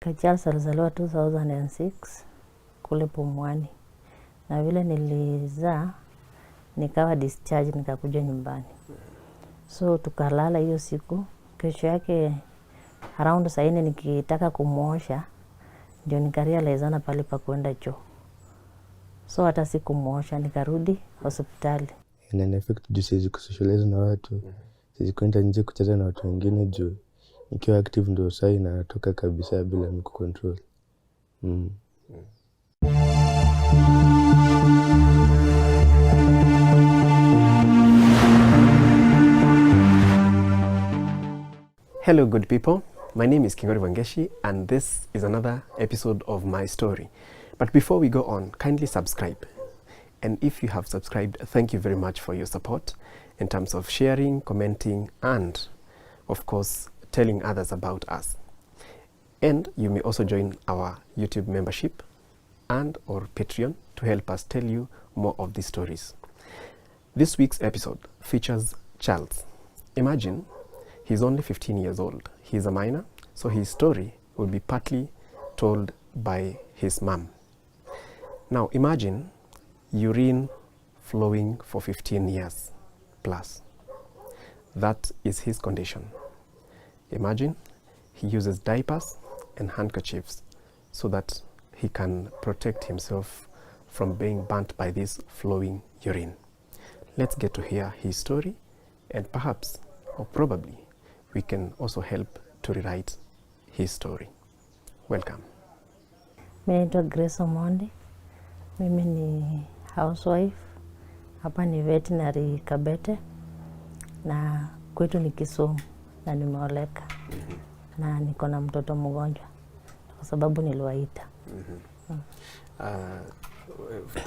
Okay, Charles alizaliwa 2006 kule Pumwani. Na vile nilizaa nikawa discharge nikakuja nyumbani. So tukalala hiyo siku. Kesho yake around saa 4 nikitaka kumuosha ndio nikarealize pale pa kwenda choo. So hata sikumuosha nikarudi hospitali. Ina affect juu siwezi kusocialize na watu. Siwezi kwenda nje kucheza na watu wengine juu nikiwa active ndio saa inatoka kabisa bila kucontrol. Hello good people, my name is Kingori Wangeshi and this is another episode of my story. But before we go on, kindly subscribe. And if you have subscribed, thank you very much for your support in terms of sharing, commenting, and of course, telling others about us. And you may also join our YouTube membership and or Patreon to help us tell you more of these stories. This week's episode features Charles. Imagine he's only 15 years old. He's a minor, so his story will be partly told by his mom. Now imagine urine flowing for 15 years plus. That is his condition. Imagine he uses diapers and handkerchiefs so that he can protect himself from being burnt by this flowing urine. Let's get to hear his story and perhaps or probably we can also help to rewrite his story. Welcome. Mimi naitwa Grace Omondi. Mimi ni housewife. Hapa ni veterinary Kabete. Na kwetu ni Kisumu na nimeoleka. Na niko na mtoto mgonjwa kwa sababu niliwaita.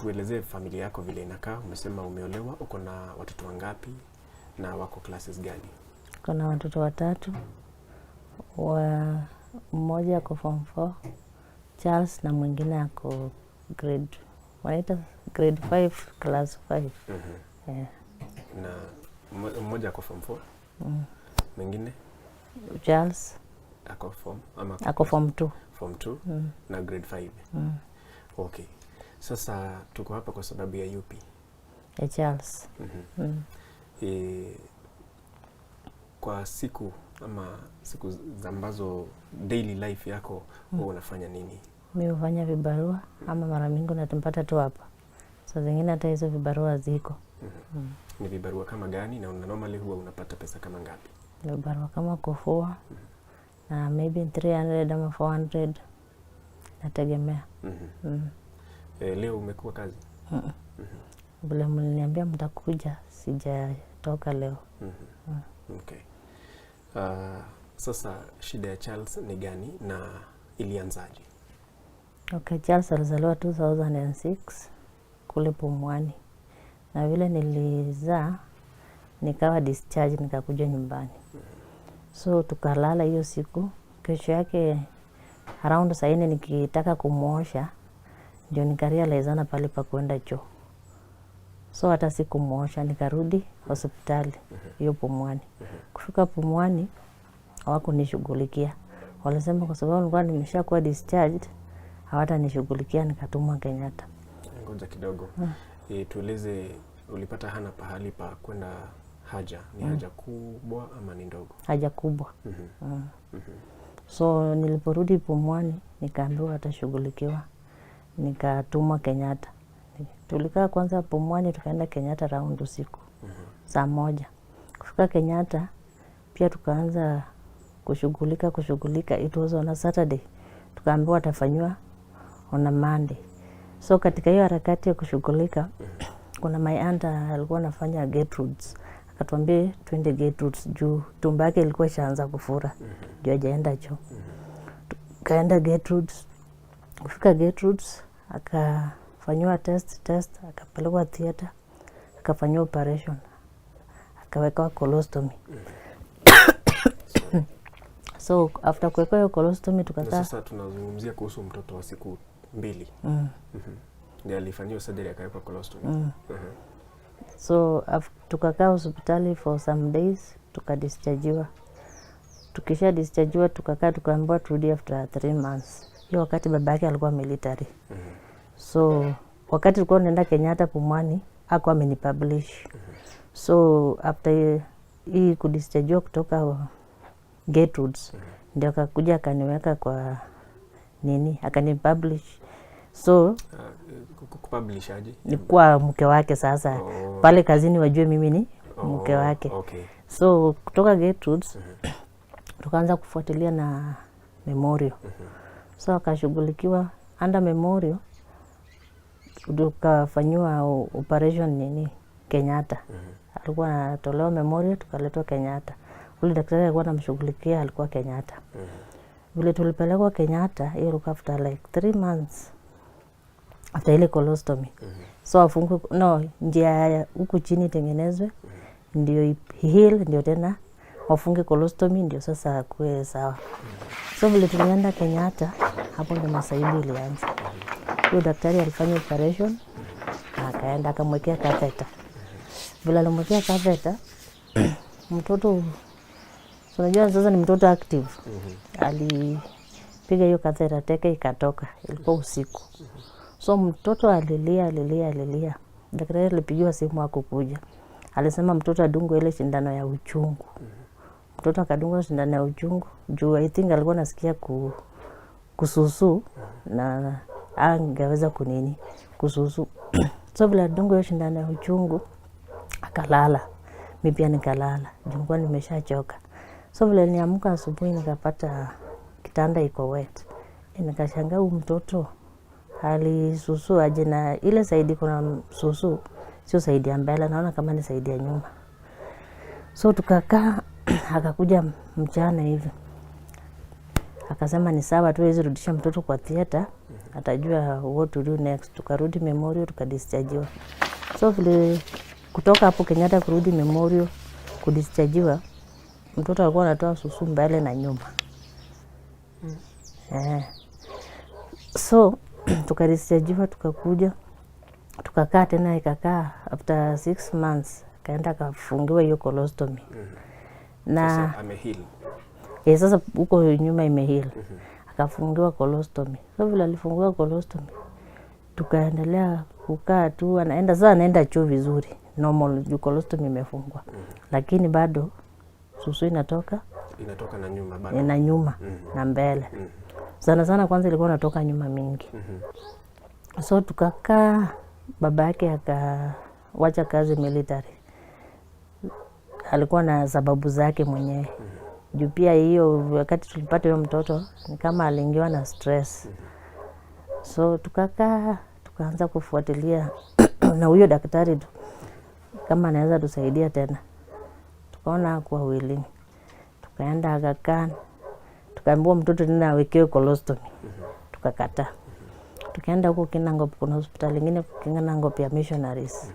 Tueleze familia yako vile inakaa. Umesema umeolewa, uko na watoto wangapi na wako classes gani? Kuna watoto watatu. Mmoja ako form 4, Charles, na mwingine ako grade 5 class 5. Yeah. Na mmoja ako form 4. Mwingine Charles ako form 2. Form 2 na grade 5. Okay. Sasa tuko hapa kwa sababu ya UP. Charles. Kwa siku ambazo daily life yako unafanya nini? Mimi hufanya vibarua ama mara mingi natupata tu hapa. Saa zingine hata hizo vibarua ziko. Ni vibarua kama gani na normally huwa unapata pesa kama ngapi? Vibarua kama kufua na maybe 300 ama 400 nategemea. Leo umekuwa kazi? Bila mliniambia mtakuja, sijatoka leo. Okay. Sasa shida ya Charles ni gani na ilianzaje? Okay, Charles alizaliwa 2006 kule Pumwani. Na vile nilizaa nikawa discharge nikakuja nyumbani. So tukalala hiyo siku. Kesho yake around saa 4 nikitaka kumuosha ndio nikarealize pale pa kwenda choo. So hata sikumuosha nikarudi hospitali hiyo Pumwani. Kufika Pumwani hawakunishughulikia. Walisema kwa sababu nilikuwa nimeshakuwa discharged hawatanishughulikia, nikatumwa Kenyatta. Ngoja kidogo. Tueleze ulipata hana pahali pa kwenda haja. Ni haja kubwa ama ni ndogo? Haja kubwa. So niliporudi Pumwani nikaambiwa atashughulikiwa. Nikatumwa Kenyatta. Tulikaa kwanza Pumwani tukaenda Kenyatta round usiku. Saa 1. Kufika Kenyatta pia tukaanza kushughulika. It was on a Saturday. Tukaambiwa atafanywa on a Monday. So katika hiyo harakati ya kushughulika kuna my aunt alikuwa anafanya Gertrudes. Akatuambia twende Gertrudes juu tumbo yake ilikuwa ishaanza kufura. Ndio hajaenda choo. Kaenda Gertrudes. Kufika Gertrudes akafanywa test, akapelekwa theater, akafanywa operation. Akawekwa colostomy. So after kuwekwa hiyo colostomy tukakaa. Sasa tunazungumzia kuhusu mtoto wa siku 2. Ndio alifanywa surgery akawekwa colostomy. So tukakaa hospitali for some days tukadischargiwa. Tukisha discharge tukakaa tukaambiwa turudi after 3 months. Hiyo wakati babake alikuwa military. So wakati tulikuwa tunaenda Kenyatta Pumwani hakuwa amenipublish. So after hii kudischarge kutoka Gatewards ndio akakuja akaniweka kwa nini akanipublish. So kupublish aje? Ni kwa mke wake sasa. Pale kazini wajue mimi ni mke wake. Okay. So kutoka Gatewards tukaanza kufuatilia na Memorial. So akashughulikiwa under Memorial tukafanywa operation nini Kenyatta. Alikuwa anatolewa Memorial tukaletwa Kenyatta. Ule daktari alikuwa anamshughulikia alikuwa Kenyatta. Vile tulipelekwa Kenyatta hiyo ilikuwa after like 3 months after ile colostomy. So afungu njia huku chini tengenezwe ndio heal ndio tena wafunge colostomy ndio sasa kuwe sawa. So vile tulienda Kenyatta hapo ndio masaibu ilianza. Huyo daktari alifanya operation akaenda akamwekea catheter. Vile alimwekea catheter mtoto unajua sasa ni mtoto active. Alipiga hiyo catheter teke ikatoka. Ilikuwa usiku. So mtoto alilia. Daktari alipigiwa simu hakukuja. Alisema mtoto adungwe ile sindano ya uchungu. Mtoto akadungwa sindano ya uchungu. Juu I think alikuwa nasikia kususu na angeweza kunini kususu. So vile adungwa hiyo sindano ya uchungu akalala. Mimi pia nikalala. Nilikuwa nimeshachoka. So vile niamka asubuhi nikapata kitanda iko wet. Nikashangaa huyu mtoto alisusu aje na ile saidi kuna susu sio saidi ya mbele naona kama ni saidi ya nyuma. So tukakaa akakuja mchana hivi. Akasema ni sawa tu hizi rudisha mtoto kwa theater atajua what to do next. Tukarudi Memorial tukadischargewa. So vile kutoka hapo Kenyatta kurudi Memorial kudischargewa mtoto alikuwa anatoa susu mbele na nyuma. So tukadischargewa tukakuja tukakaa tena ikakaa after 6 months kaenda kafungiwa hiyo colostomy. Na sasa ameheal. Sasa huko nyuma imeheal. Akafungiwa colostomy. So vile alifungiwa colostomy tukaendelea kukaa tu anaenda choo vizuri normal colostomy imefungwa. Lakini bado susu inatoka na nyuma bado. Na nyuma na mbele. Sana kwanza ilikuwa inatoka nyuma mingi. So tukakaa babake akawacha kazi military. Alikuwa na sababu zake mwenyewe. Juu pia hiyo wakati tulipata huyo mtoto ni kama aliingiwa na stress. So tukakaa tukaanza kufuatilia na huyo daktari tu kama anaweza tusaidia tena. Tukaona kwa willing. Tukaenda Aga tukaambiwa mtoto tena awekewe colostomy. Tukakataa. Tukaenda huko Kinangop kuna hospitali nyingine Kinangop ya missionaries.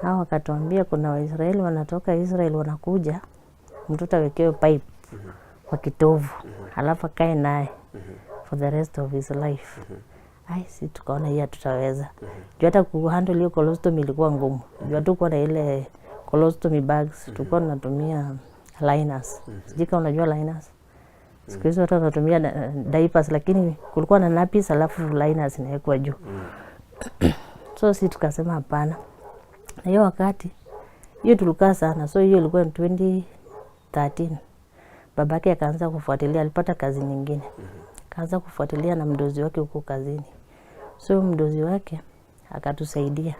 Hao wakatuambia kuna Waisraeli wanatoka Israel wanakuja mtoto awekewe pipe kwa kitovu alafu akae naye for the rest of his life. Si tukaona hii tutaweza. Juu hata kuhandle hiyo colostomy ilikuwa ngumu. Juu hata kuwa na ile colostomy bags tulikuwa tunatumia liners. Sijika unajua liners? Siku hizo watu wanatumia diapers lakini kulikuwa na nappies alafu liners inawekwa juu. So si tukasema hapana. Na hiyo wakati hiyo tulikaa sana. So hiyo ilikuwa 2013. Babake akaanza kufuatilia alipata kazi nyingine. Kaanza kufuatilia na mdozi wake huko kazini. So mdozi wake akatusaidia.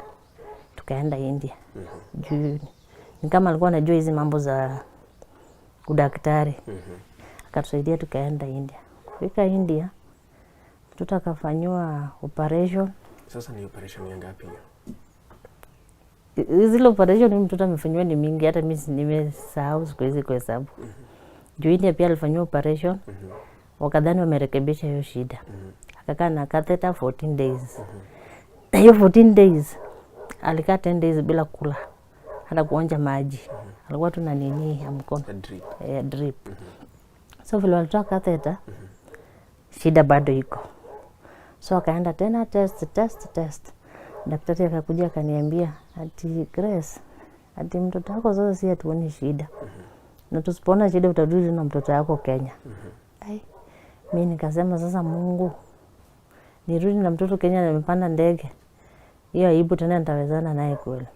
Tukaenda India. Juu ni kama alikuwa anajua hizi mambo za udaktari. Akatusaidia tukaenda India. Kufika India mtoto akafanywa operation. Sasa ni operation ya ngapi hiyo? Zile operation mtoto amefanywa ni mingi hata mimi nimesahau siku hizi kwa hesabu. Juu India pia alifanywa operation. Wakadhani wamerekebisha hiyo shida. Akakaa na catheter 14 days. Na hiyo 14 days alikaa 10 days bila kula. Hata kuonja maji. Alikuwa tu na nini ya mkono. Drip. So vile walitoa catheter shida bado iko. So akaenda tena test. Daktari akakuja akaniambia ati Grace ati mtoto wako sasa si atuoni shida. na tusipona shida utarudi na mtoto yako Kenya. Mimi nikasema sasa Mungu, nirudi na mtoto Kenya na nimepanda ndege. Hiyo aibu tena nitawezana naye kweli?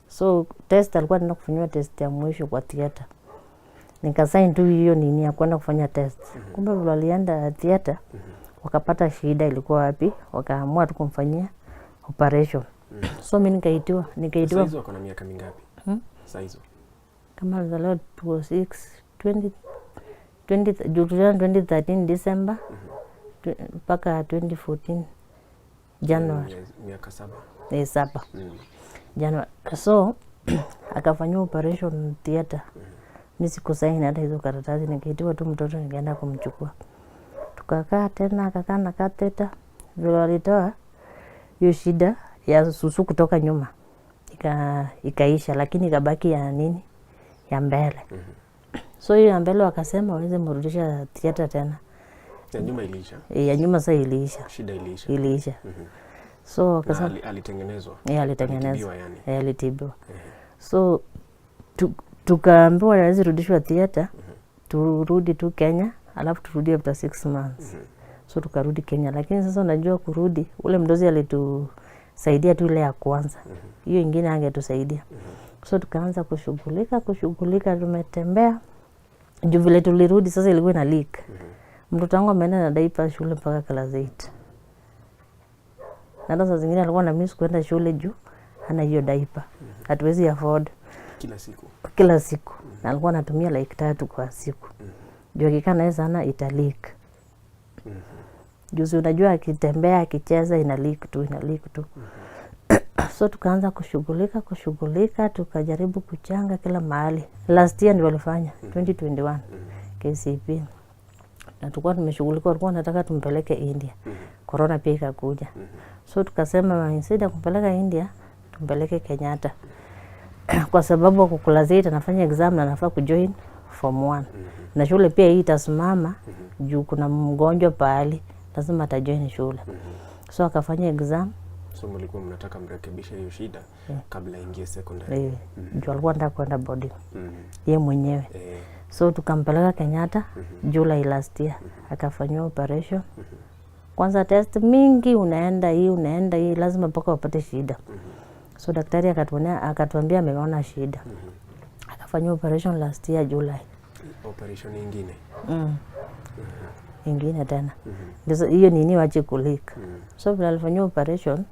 So test alikuwa anaenda kufanywa test ya mwisho kwa theater. Nikasign tu hiyo nini ya kwenda kufanya test. Kumbe vile alienda theater wakapata shida ilikuwa wapi, wakaamua tu kumfanyia operation. So mimi nikaitwa. Sasa hizo kuna miaka mingapi? Sasa hizo kama alizaliwa 2013 December mpaka 2014 January. Miaka 7. 7. January. So akafanywa operation theater. Mimi sikusaini hata hizo karatasi, nikaitiwa tu mtoto nikaenda kumchukua. Tukakaa tena akakaa na catheter. Vile walitoa hiyo shida ya susu kutoka nyuma. Ikaisha, lakini ikabaki ya nini? Ya mbele. So hiyo ya mbele wakasema waweze mrudisha theater tena. Ya nyuma iliisha. Ya nyuma sasa iliisha. Shida iliisha. Iliisha. So akasema alitengenezwa. Alitengenezwa. Yani. Alitibiwa. So tukaambiwa hawezi rudishwa theater. Turudi tu Kenya, alafu turudi after 6 months. So tukarudi Kenya, lakini sasa unajua kurudi ule mdozi alitusaidia tu ile ya kwanza. Hiyo ingine angetusaidia. So tukaanza kushughulika tumetembea. Juu vile tulirudi sasa ilikuwa ina leak. Mtoto wangu ameenda na diaper shule mpaka class 8. Na sasa zingine alikuwa na miss kwenda shule juu hana hiyo diaper. Hatuwezi afford kila siku. Na alikuwa anatumia like 3 kwa siku. Juu akikaa naye sana ita leak. Juzi unajua akitembea akicheza ina leak tu. So tukaanza kushughulika tukajaribu kuchanga kila mahali. Last year ndio walifanya 2021 KCP. Na tulikuwa tumeshughulika, walikuwa wanataka tumpeleke India. Corona pia ikakuja. So tukasema instead ya kumpeleka India tumpeleke Kenyatta. Kwa sababu kukulazia anafanya exam na anafaa kujoin form 1. Na shule pia hii itasimama juu kuna mgonjwa pale, lazima atajoin shule. So akafanya exam. So mlikuwa mnataka mrekebishe hiyo shida kabla ingie secondary. Juu alikuwa anataka kwenda boarding. Yeye mwenyewe. So tukampeleka Kenyatta July last year. Akafanywa operation. Kwanza test mingi unaenda hii lazima mpaka upate shida. So daktari akatuambia ameona shida. Akafanywa operation last year July. Operation nyingine. Ingine tena. Ndio hiyo nini wache kuleak. So vile alifanywa operation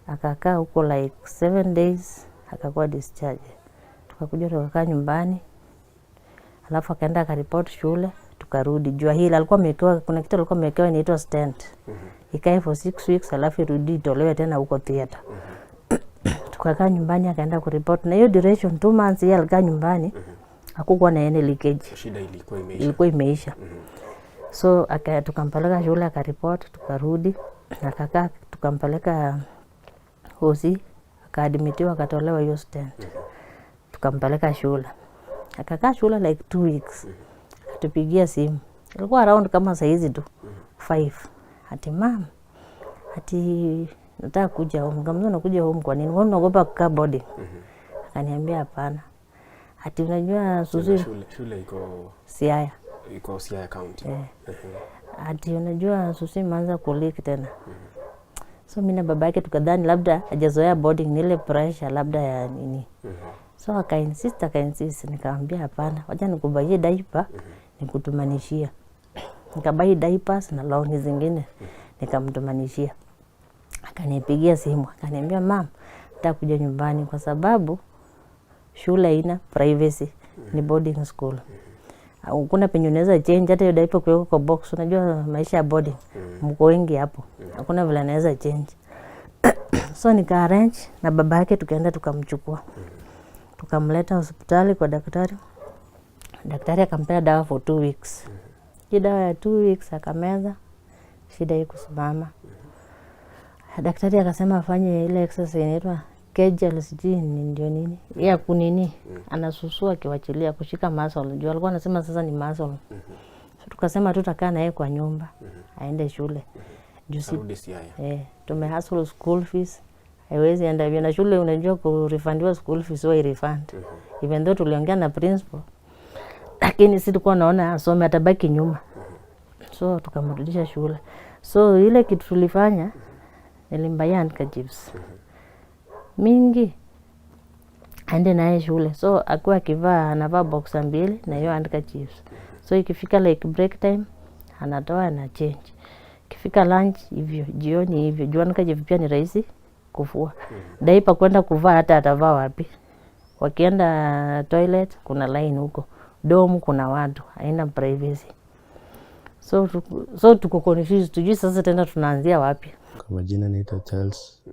akakaa huko like 7 days akakuwa discharge. Tukakaa nyumbani. Alafu akaenda akaripoti shule, tukarudi. Jua hili alikuwa amewekewa, kuna kitu alikuwa amewekewa inaitwa stent. Ikae for 6 weeks alafu irudi itolewe tena huko theater. Tukakaa nyumbani akaenda kuripoti. Na hiyo duration 2 months yeye alikaa nyumbani. Hakukuwa na any leakage. Shida ilikuwa imeisha. So tukampeleka shule akaripoti, tukarudi. Akakaa tukampeleka hosi, akaadmitiwa akatolewa hiyo stent. Tukampeleka shule. Akakaa shule like 2 weeks. Akatupigia simu. Ilikuwa around kama saa hizi tu 5. Ati mama, ati nataka kuja home. Kama unakuja home kwa nini? Wewe unaogopa kukaa boarding? Akaniambia hapana. Ati unajua Suzu shule iko Siaya. Iko Siaya County. Ati unajua Suzu imeanza kuleak tena. So mimi na babake tukadhani labda hajazoea boarding ni ile pressure labda ya nini. So akainsist nikamwambia hapana, wacha nikubaie diaper nikutumanishia. Nikabai diapers na longi zingine nikamtumanishia. Akanipigia simu akaniambia mama, nataka kuja nyumbani kwa sababu shule haina privacy, ni boarding school. Hakuna penye unaweza change hata hiyo diaper kuweka kwa box. Unajua maisha ya boarding mko wengi hapo. Hakuna vile anaweza change. So nika arrange na baba yake tukaenda tukamchukua. Tukamleta hospitali kwa daktari. Daktari akampea dawa for 2 weeks. Hii dawa ya 2 weeks akameza, shida ikusimama. Daktari akasema afanye ile exercise inaitwa Kegel ndio nini? Ya kunini? Anasusua akiwachilia kushika muscle. Juu alikuwa anasema sasa ni muscle. So tukasema tutakaa naye kwa nyumba. Aende shule. Arudi Siaya. Tumehustle school fees. haiwezi enda hivyo. Na shule unajua kurefundiwa school fees wa refund. Even though tuliongea na principal, lakini sisi tulikuwa naona asome atabaki nyuma. So tukamrudisha shule. So ile kitu tulifanya, nilimbayia handkerchiefs mingi aende naye shule. So akuwa akivaa anavaa boxer 2 na hiyo handkerchiefs. So ikifika like break time anatoa na change. Ikifika lunch hivyo, jioni hivyo. Juu handkerchief pia ni rahisi kufua. Diaper kwenda kuvaa hata atavaa wapi. Wakienda toilet kuna line huko. Dorm kuna watu, haina privacy. So tuko confused, tujui sasa tena tunaanzia wapi. Kwa majina naitwa Charles.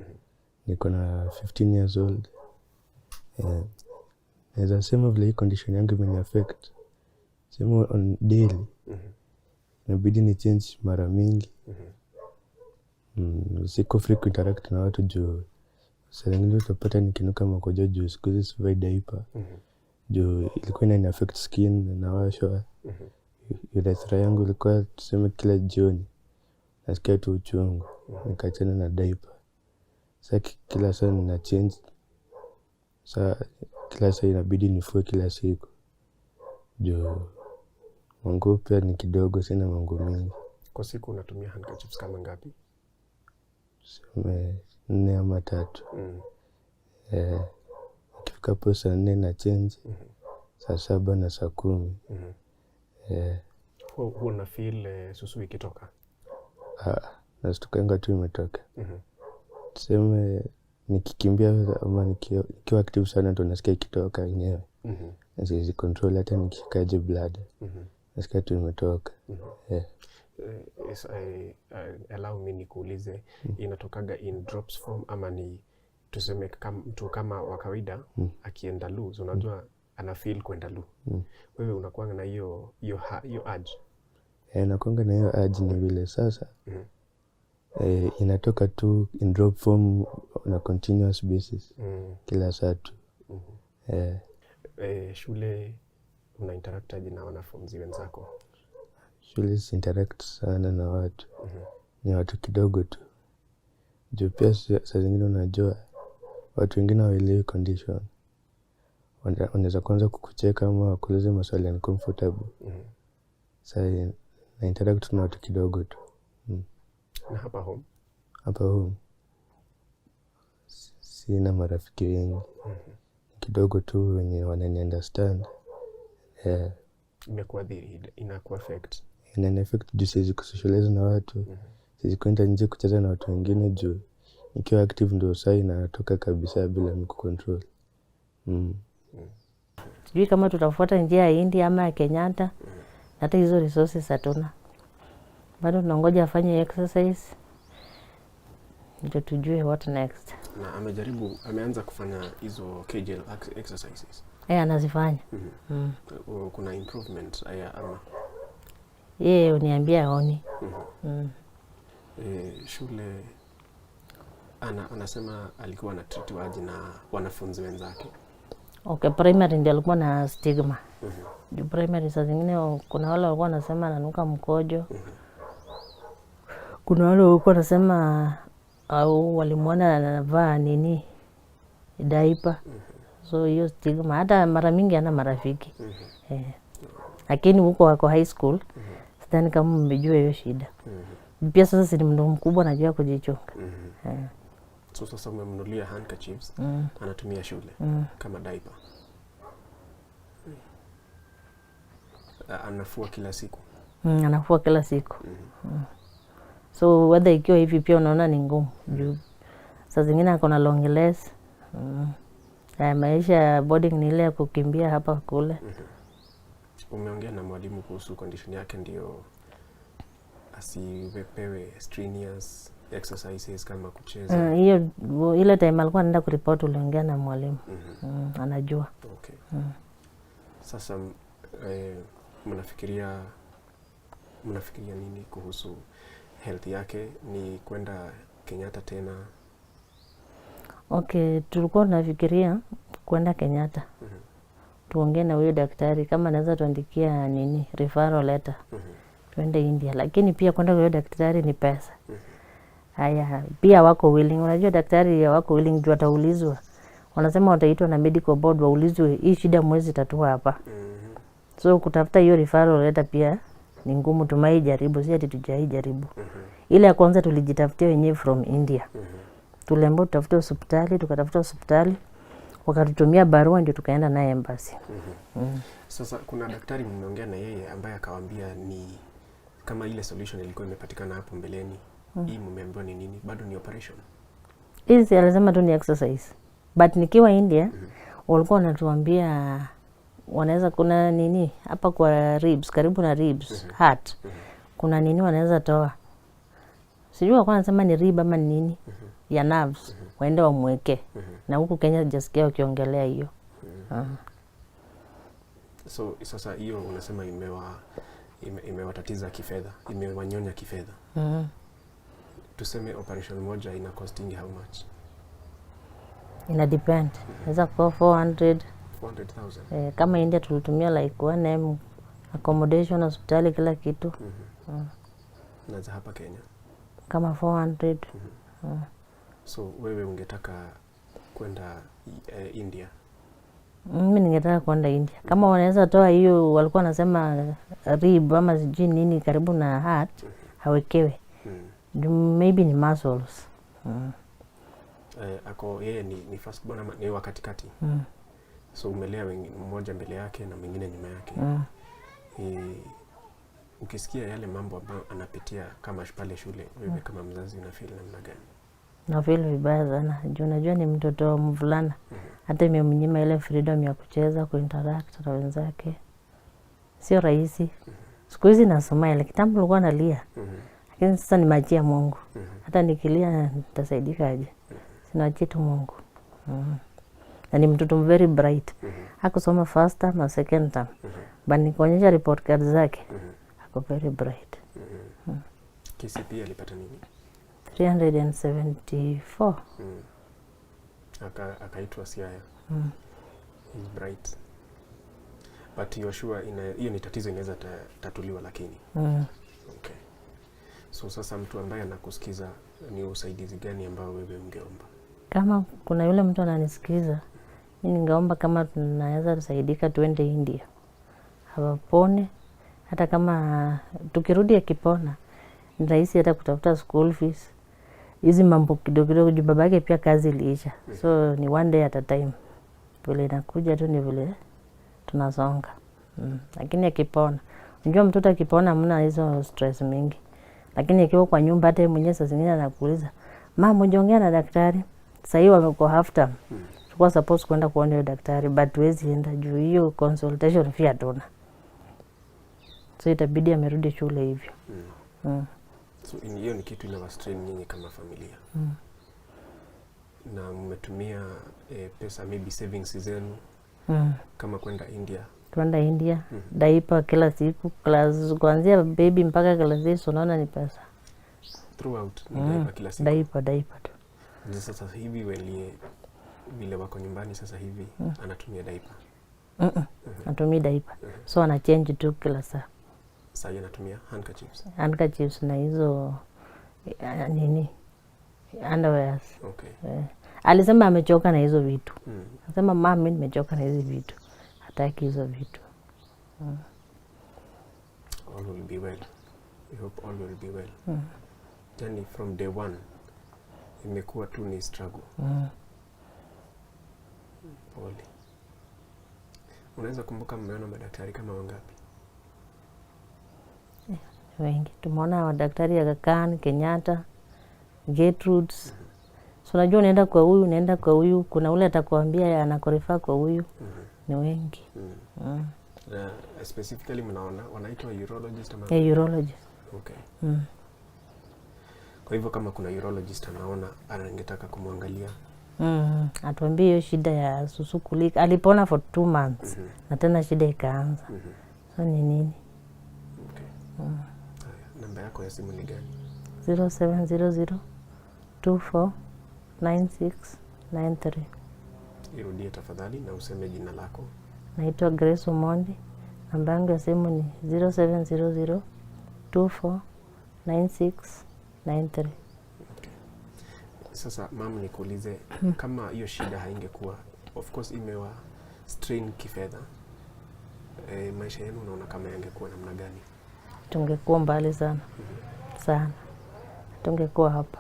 Niko na 15 years old. Naweza sema vile hii condition yangu imeni affect. Sema on daily. Inabidi ni change mara mingi. Siko free kuinteract na watu juu. Saa zingine utapata nikinuka makojo juu siku hizi sivai diaper. Juu ilikuwa ina affect skin na washwa. Urethra yangu ilikuwa tuseme kila jioni. Nasikia tu uchungu. Nikaachana na diaper. Sasa kila saa nina change. Sasa kila saa inabidi nifue kila siku. Juu manguo pia ni kidogo, sina manguo mingi. Kwa siku unatumia handkerchiefs kama ngapi? Tuseme 4 ama 3. Ukifika hapo saa 4 na change. Saa 7 na saa 10. Huwa una feel susu ikitoka? Nastukanga tu imetoka. Tuseme nikikimbia ama nikiwa active sana ndo nasikia ikitoka yenyewe. Siwezi control hata nikishikaje blood. Nasikia tu imetoka. Allow me nikuulize, inatokaga in drops form ama ni tuseme mtu kama wa kawaida akienda loose, unajua ana feel kwenda loose. Wewe unakuanga na hiyo urge? Nakuanga na hiyo urge ni vile sasa. Inatoka tu in drop form on a continuous basis. Kila saa tu. Shule una interact aje na wanafunzi wenzako? Shule si interact sana na watu. Ni watu kidogo tu. Juu pia saa zingine unajua watu wengine hawaelewi condition. Wanaweza kwanza kukucheka ama wakuulize maswali uncomfortable. Sasa na interact na watu kidogo tu. Na hapa home? Hapa home sina marafiki wengi. Kidogo tu wenye wanani understand. Imekuadhiri, inaku affect? Ina affect juu siwezi kusocialize na watu. Siwezi kwenda nje kucheza na watu wengine juu nikiwa active ndio saa inatoka kabisa bila mimi kucontrol. Sijui kama tutafuata njia ya India ama ya Kenyatta. Hata hizo resources hatuna. Bado tunangoja afanye exercise ndio tujue what next. Na ameanza kufanya hizo Kegel exercises? Anazifanya. Kuna improvement ama? Uniambia aoni. Shule anasema alikuwa anatreatiwa aje na wanafunzi wenzake? Okay, primary ndio alikuwa na stigma. Juu primary saa zingine kuna wale walikuwa wanasema ananuka mkojo. Kuna wale walikuwa wanasema au walimuona anavaa nini diaper. So hiyo stigma hata mara mingi ana marafiki. Lakini huko wako high school sidhani kama mmejua hiyo shida. Pia sasa si mtu mkubwa anajua kujichunga. So sasa umemnunulia handkerchiefs, anatumia shule kama diaper. Anafua kila siku? Anafua kila siku. So whether ikiwa hivi pia unaona ni ngumu. Saa zingine akona long legs. Maisha boarding ni ile ya kukimbia hapa kule. Umeongea na mwalimu kuhusu condition yake ndio asipewe strenuous exercises kama kucheza? Hiyo ile time alikuwa anaenda kuriport uliongea na mwalimu. Anajua. Okay. Sasa mnafikiria nini kuhusu health yake? Ni kwenda Kenyatta tena? Okay, tulikuwa tunafikiria kwenda Kenyatta. Tuongee na huyo daktari kama anaweza tuandikia referral letter. Tuende India, lakini pia kwenda kwa huyo daktari ni pesa. Haya, pia wako willing. Unajua daktari wako willing juu ataulizwa. Wanasema wataitwa na medical board waulizwe hii shida mwezi tatua hapa. So kutafuta hiyo referral letter pia ni ngumu, tumai jaribu, si ati tujai jaribu. Ile ya kwanza tulijitafutia wenyewe from India. Tuliambiwa tutafute hospitali, tukatafuta hospitali, wakatutumia barua ndio tukaenda na embassy. Sasa kuna daktari mmeongea na yeye ambaye akawaambia ni kama ile solution ilikuwa imepatikana hapo mbeleni. Hii mmeambiwa ni nini? Bado ni operation? Hizi alisema tu ni exercise. But nikiwa India, walikuwa wanatuambia wanaweza kuna nini hapa kwa ribs, karibu na ribs, heart. Kuna nini wanaweza toa. Sijui kwa anasema ni rib ama nini ya nerves. Waende wamweke. Na huku Kenya sijasikia wakiongelea hiyo. So sasa hiyo unasema imewatatiza kifedha, imewanyonya kifedha. Tuseme operation moja ina costing how much? Ina depend. Inaweza kuwa 400,000. Kama India tulitumia like 1M accommodation, hospitali, kila kitu. Na za hapa Kenya kama 400. So wewe ungetaka kwenda India? Mimi ningetaka kwenda India. Kama wanaweza toa hiyo walikuwa wanasema rib ama sijui nini karibu na heart, hawekewe. Maybe ni muscles. Ako yeye ni first born ama ni wa katikati? So umelea mmoja mbele yake na mwingine nyuma yake. Ukisikia yale mambo ambayo anapitia kama pale shule, wewe kama mzazi una feel namna gani? Na feel vibaya sana. Unajua ni mtoto mvulana. Hata imemnyima ile freedom ya kucheza, kuinteract na wenzake. Sio rahisi. Siku hizi nasoma ile kitambo nilikuwa nalia. Lakini sasa nimeachia Mungu. Hata nikilia nitasaidika aje? Sinaachia tu Mungu. Na ni mtoto very bright. Hakusoma first term na second term. But nikuonyesha report card zake. Ako very bright. KCPE alipata nini? 374. Akaitwa Siaya. He's bright. But you're sure hiyo ni tatizo inaweza tatuliwa lakini. Okay. So sasa mtu ambaye anakusikiza ni usaidizi gani ambao wewe ungeomba? Kama kuna yule mtu ananisikiza, mimi ningeomba kama tunaweza tusaidika tuende India. Hawapone, hata kama tukirudi akipona, ni rahisi hata kutafuta school fees. Hizi mambo kidogo kidogo juu babake pia kazi iliisha. So ni one day at a time. Vile inakuja tu ni vile tunasonga. Lakini akipona, unajua mtoto akipona hamna hizo stress mingi. Lakini akiwa kwa nyumba hata mwenyewe saa zingine anakuuliza, "Mama, ungeongea na daktari?" Sasa hiyo wamekuwa half term. Tulikuwa supposed kwenda kuona hiyo daktari but huwezi enda juu hiyo consultation fee hatuna. So itabidi amerudi shule hivyo. So hiyo ni kitu ina strain nyinyi kama familia. Na mmetumia pesa maybe savings zenu kama kwenda India. Kwenda India, diaper kila siku, class kuanzia baby mpaka class 6 unaona ni pesa. Throughout diaper kila siku. Diaper tu. Sasa hivi vile wako nyumbani sasa hivi anatumia diaper. Anatumia diaper. So ana change tu kila saa. Sasa anatumia handkerchiefs. Handkerchiefs na hizo nini? Underwears. Okay. Alisema amechoka na hizo vitu. Anasema mama, mimi nimechoka na hizo vitu. Hataki hizo vitu. All will be well. We hope all will be well. Then from day one imekuwa tu ni struggle. Pole. Unaweza kumbuka mmeona madaktari kama wangapi? Wengi. Tumeona madaktari ya Khan, Kenyatta, Gertrudes. So unajua unaenda kwa huyu, kuna ule atakwambia anakorifaa kwa huyu. Ni wengi. Specifically mnaona wanaitwa urologist ama? Urologist. Okay. Kwa hivyo kama kuna urologist anaona anangetaka kumwangalia. Atuambie hiyo shida ya susukulika. Alipona for 2 months. Na tena shida ikaanza. So ni nini? Okay. Namba yako ya simu ni gani? 0700 24 9693. Irudie tafadhali na useme jina lako. Naitwa Grace Omondi. Namba yangu ya simu ni 0700 24 9693. Okay. Sasa mama, nikuulize kama hiyo shida haingekuwa, of course imewa strain kifedha, maisha yenu unaona kama yangekuwa namna gani? Tungekuwa mbali sana. Sana. Tungekuwa hapa.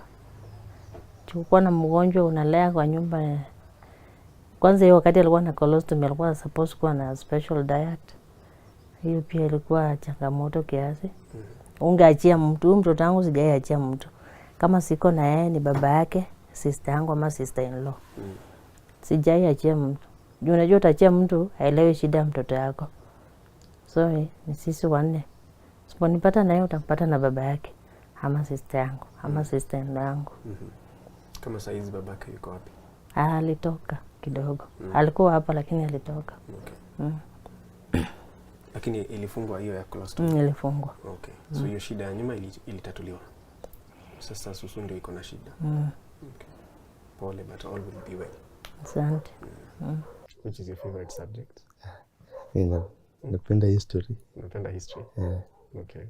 Chukua na mgonjwa unalea kwa nyumba. Kwanza hiyo wakati alikuwa na colostomy, alikuwa supposed kuwa na special diet. Hiyo pia ilikuwa changamoto kiasi. Ungeachia mtu, mtoto wangu sijaiachia mtu. Kama siko na yeye ni baba yake, sister yangu ama sister in law. Sijaiachia mtu. Juu unajua utaachia mtu haelewi shida ya mtoto yako. So ni sisi wanne. Usiponipata na yeye utampata na baba yake ama sister yangu ama sister in law yangu. Kama saizi babake yuko wapi? Alitoka kidogo. Alikuwa hapa lakini alitoka. Okay. Lakini ilifungwa hiyo ya colostomy? Ilifungwa. Okay. So hiyo shida ya nyuma ilitatuliwa. Sasa Susu ndio iko na shida. Okay. Pole, but all will be well. Asante. Which is your favorite subject? Napenda history. Unapenda history? Yeah. Okay.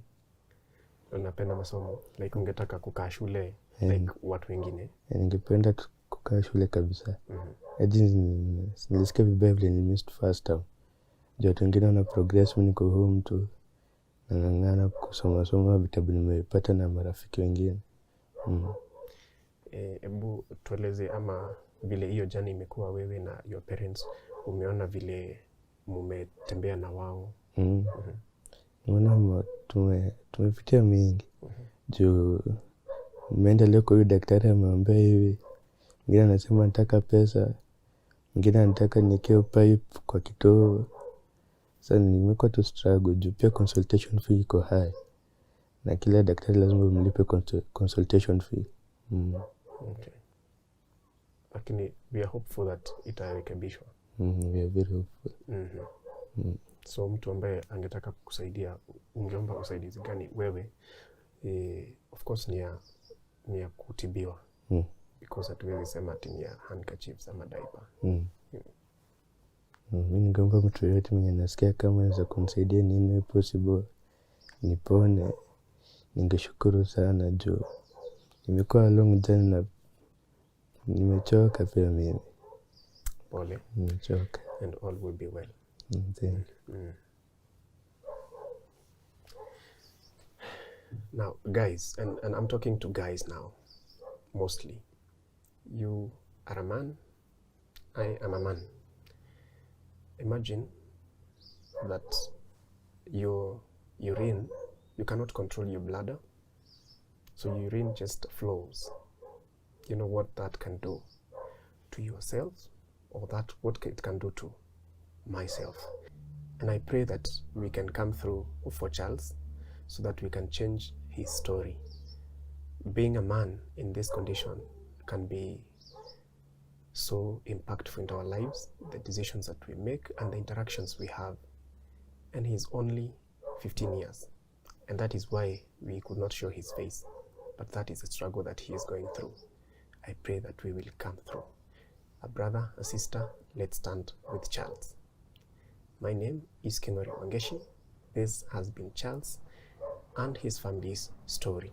Unapenda masomo? Like ungetaka kukaa shule like watu wengine? Ningependa kukaa shule kabisa. Hadi nilisikia vibaya vile nimissed first term. Juu watu wengine wana progress, mimi niko home tu nang'ang'ana kusoma vitabu nimepata na marafiki wengine. Ebu tueleze ama vile hiyo jani imekuwa wewe na your parents, umeona vile mumetembea na wao. Unaona tumepitia mingi. Juu nimeenda leo kwa huyu daktari ameambia hivi, mwingine anasema nataka pesa, mwingine anataka niekee pipe kwa kitoo. Sasa nimekuwa tu struggle juu pia consultation fee iko high. Na kila daktari lazima umlipe consultation fee. Okay. Lakini we are hopeful that itarekebishwa. We are very hopeful. So mtu ambaye angetaka kukusaidia, ungeomba usaidizi gani wewe? Of course ni ya kutibiwa. Because hatuwezi sema ati ni ya handkerchiefs ama diaper. Mimi ningeomba mtu yoyote mwenye nasikia kama anaweza kunisaidia nini possible nipone, ningeshukuru sana juu nimekuwa long journey na nimechoka pia mimi. Pole. Nimechoka. And all will be well. Thank you. Now guys, and I'm talking to guys now mostly. You are a man, I am a man. Imagine that your urine, you cannot control your bladder, so your urine just flows. You know what that can do to yourself, or that what it can do to myself. And I pray that we can come through for Charles so that we can change his story. Being a man in this condition can be so impactful into our lives, the decisions that we make and the interactions we have. And he's only 15 years. And that is why we could not show his face. But that is a struggle that he is going through. I pray that we will come through. A brother, a sister, let's stand with Charles. My name is Kinori Wangeshi. This has been Charles and his family's story.